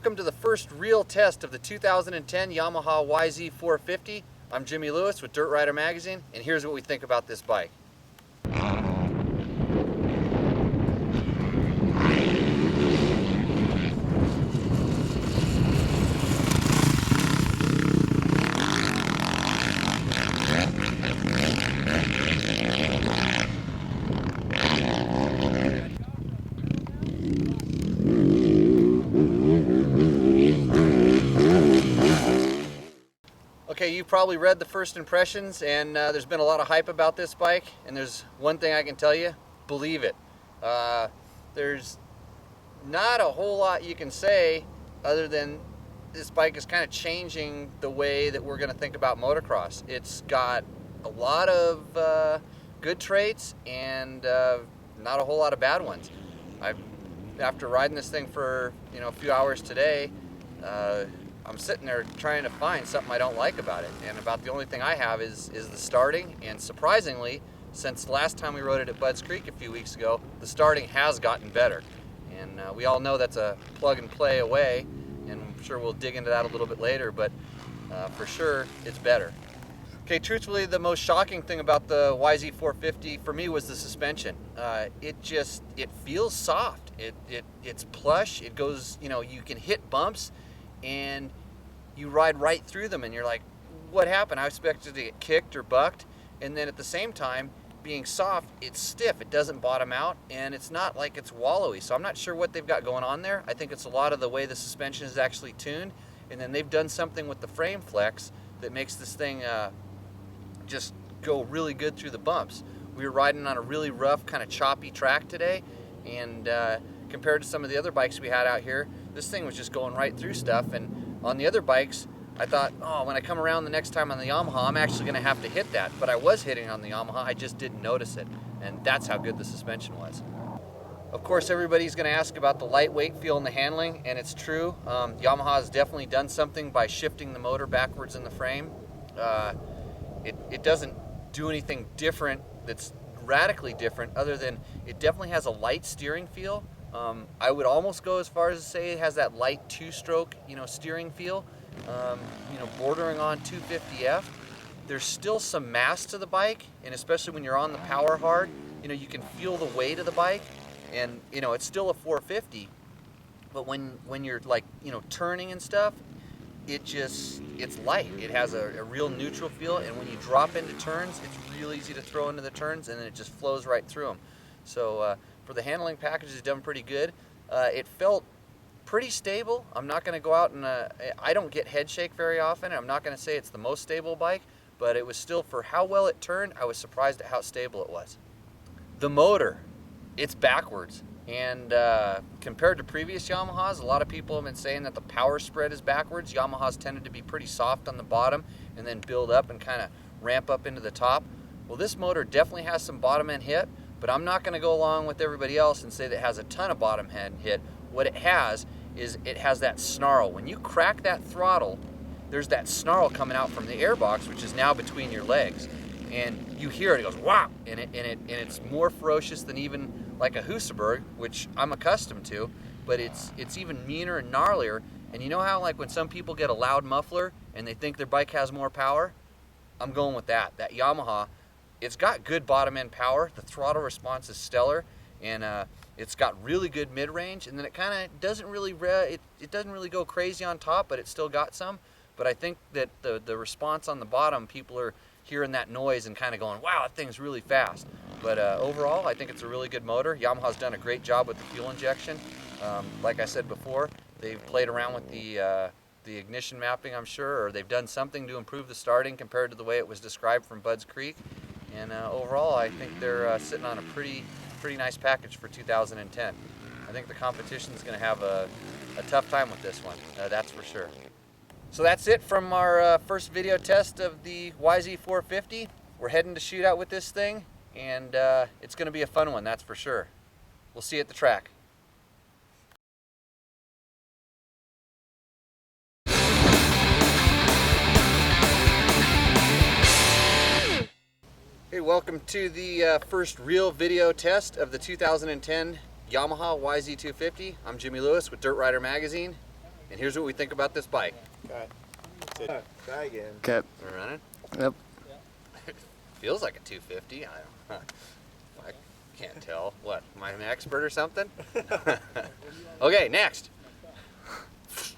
welcome to the first real test of the 2010 Yamaha YZ450. I'm Jimmy Lewis with Dirt Rider Magazine, and here's what we think about this bike. Okay, you probably read the first impressions, and there's been a lot of hype about this bike, and there's one thing I can tell you: believe it. There's not a whole lot you can say other than this bike is kind of changing the way that we're going to think about motocross. It's got a lot of good traits and not a whole lot of bad ones. After riding this thing for a few hours today, I'm sitting there trying to find something I don't like about it, and about the only thing I have is the starting. And surprisingly, since the last time we rode it at Budds Creek a few weeks ago, the starting has gotten better. And we all know that's a plug and play away, and I'm sure we'll dig into that a little bit later, but for sure it's better. Okay, truthfully, the most shocking thing about the YZ450 for me was the suspension. It feels soft. It's plush. It goes, you can hit bumps and you ride right through them, and you're like, what happened? I expected to get kicked or bucked. And then at the same time, being soft, it's stiff. It doesn't bottom out, and it's not like it's wallowy. So I'm not sure what they've got going on there. I think it's a lot of the way the suspension is actually tuned, and then they've done something with the frame flex that makes this thing just go really good through the bumps. We were riding on a really rough, kind of choppy track today, and compared to some of the other bikes we had out here, this thing was just going right through stuff. And on the other bikes, I thought, oh, when I come around the next time on the Yamaha, I'm actually going to have to hit that. But I was hitting on the Yamaha, I just didn't notice it. And that's how good the suspension was. Of course, everybody's going to ask about the lightweight feel and the handling, and it's true. Yamaha has definitely done something by shifting the motor backwards in the frame. It doesn't do anything different that's radically different, other than it definitely has a light steering feel. I would almost go as far as to say it has that light two-stroke, steering feel, bordering on 250F. There's still some mass to the bike, and especially when you're on the power hard, you can feel the weight of the bike, and it's still a 450. But when you're like turning and stuff, it's light. It has a real neutral feel, and when you drop into turns, it's real easy to throw into the turns, and then it just flows right through them. So for the handling package, it's done pretty good. It felt pretty stable. I'm not going to go out and I don't get head shake very often. I'm not going to say it's the most stable bike, but it was still, for how well it turned, I was surprised at how stable it was. The motor, it's backwards. And compared to previous Yamahas, a lot of people have been saying that the power spread is backwards. Yamahas tended to be pretty soft on the bottom and then build up and kind of ramp up into the top. Well, this motor definitely has some bottom end hit, but I'm not going to go along with everybody else and say that it has a ton of bottom end hit. What it has is it has that snarl. When you crack that throttle, there's that snarl coming out from the airbox, which is now between your legs. And you hear it, it goes whop, and it's more ferocious than even like a Husaberg, which I'm accustomed to, but it's even meaner and gnarlier. And you know how, like, when some people get a loud muffler and they think their bike has more power? I'm going with that. That Yamaha, it's got good bottom end power. The throttle response is stellar, and it's got really good mid-range, and then it kind of doesn't really it doesn't really go crazy on top, but it's still got some. But I think that the response on the bottom, people are hearing that noise and kind of going, wow, that thing's really fast. But overall, I think it's a really good motor. Yamaha's done a great job with the fuel injection. Like I said before, they've played around with the ignition mapping, I'm sure, or they've done something to improve the starting compared to the way it was described from Budds Creek. And overall, I think they're sitting on a pretty nice package for 2010. I think the competition is going to have a tough time with this one, that's for sure. So that's it from our first video test of the YZ450. We're heading to shoot out with this thing, and it's going to be a fun one, that's for sure. We'll see you at the track. Hey, welcome to the first real video test of the 2010 Yamaha YZ450. I'm Jimmy Lewis with Dirt Rider Magazine, and here's what we think about this bike. Okay. Try again. Okay. We're running. Yep. Feels like a 250. I can't tell. What? Am I an expert or something? Okay, next.